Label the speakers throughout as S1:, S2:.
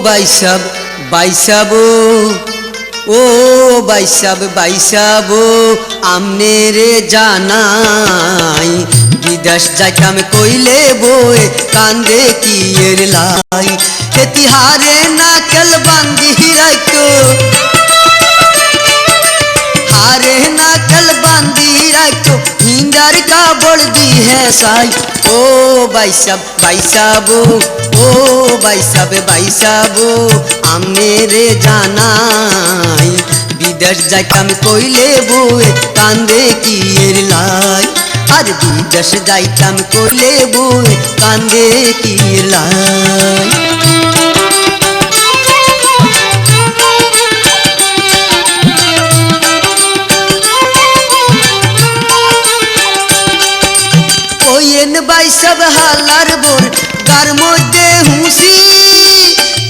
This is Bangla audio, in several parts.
S1: भाई साहब ओ भाई साहब आमने रे जानाई विदेश जाइताम कइले बोए कांदे किएर लाई तिहारे नाकल बांधी राखो हारे नाकल बांधी राखो हिंदार का बोल दी है साई ओ भाई साहब ओ भाई साहब आमने रे जानाई विदेश जाइताम कइले बोए कांदे किएर लाई আর বিদেশ যাইতাম কইলে বই কান্দে কি লাই ওয়েন ভাই সব হালার বোর গার মধ্যে হুঁসি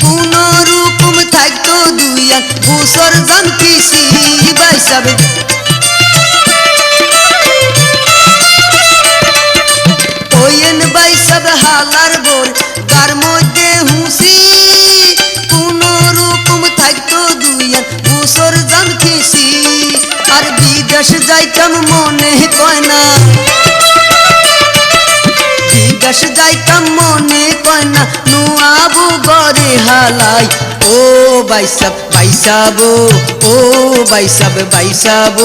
S1: কোন রকম থাকতো দুইয়া বছর জান কিসি ভাই সব सब हालार बोल गार मध्य हुसी कोनो रकम थाकतो दुइया बছর जान खिसी আর বিদেশ যাইতাম মনে কয় না বিদেশ যাইতাম মনে কয় না নুয়াবু গরে হালাই ও ভাই সাহেব ও ভাই সাহেব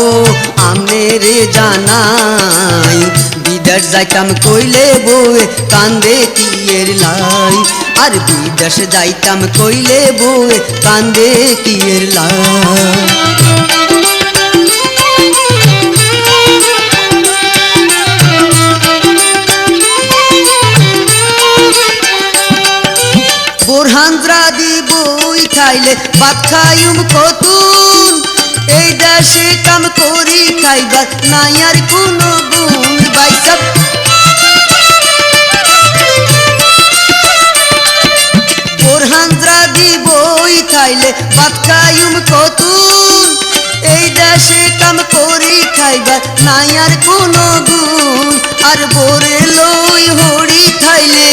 S1: আমনে রে জানাই বিদেশ যাইতাম কইলে বই কান্দে কিएर লাই আর বিদেশ যাইতাম কইলে বই কান্দে কিएर লাই বোরহানরা দি বই খাইলে ভাত খাইম কতুন এই দেশে কাম করি খাইবার নাই আর কোনো গুণ ভাই সাহেব বোরহানরা দি বই খাইলে ভাত খাইম কতুন এই দেশে কাম করি খাইবার নাই আর কোনো গুণ আর বোরে লই হড়ি খাইলে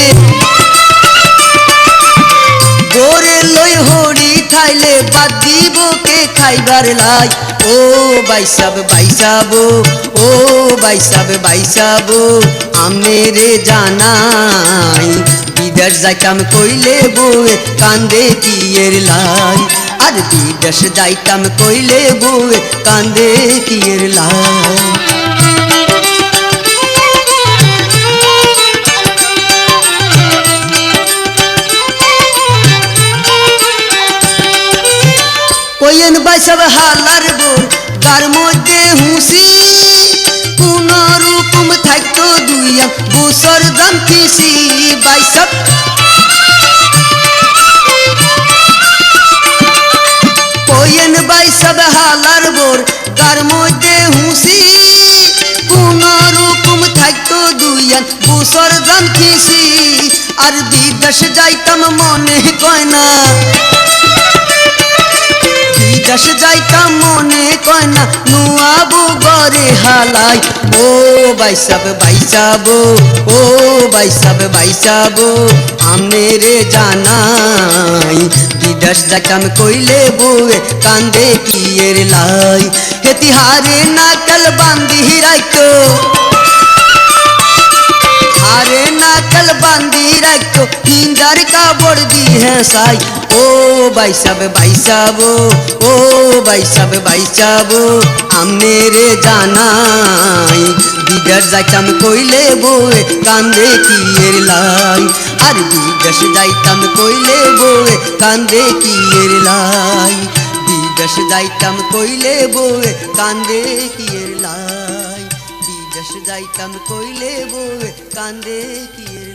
S1: गोरे लोई होड़ी खाइले बात दीबो के खाइबार लाई ओ भाई साहब ओ भाई साहब आमने रे जानाई विदेश जाइताम कइले बोए कांदे किएर लाई আর বিদেশ যাইতাম কইলে बोए कांदे किएर लाई ওয়েন ভাই সব হালার বোর গার মধ্যে হুঁসি কোন রকম থাকতো দুইয়া বছর জান কিসি ভাই সাহেব ওয়েন ভাই সব হালার বোর গার মধ্যে হুঁসি কোন রকম থাকতো দুইয়া বছর জান কিসি আর বিদেশ যাইতাম মনে কয় না বিদেশ যাইতাম মনে কয় না নুয়াবু গরে হালাই ও ভাই সাহেব ও ভাই সাহেব আমনে রে জানাই বিদেশ যাইতাম কইলে বই কান্দে কিएर লাই তিহারে নাকল বান্ধি রাখো हारे नाकल बांधी रखो हिंदार का बोल दी है साई ओ भाई साहब ओ भाई साहब आमने रे जानाई विदेश जाइताम कइले बोए कांदे किएर लाई আর বিদেশ যাইতাম কইলে बोए कांदे किएर লাই বিদেশ যাইতাম কইলে बोए कांदे किएर লাই বিদেশ যাইতাম কইলে बोए कांदे किएर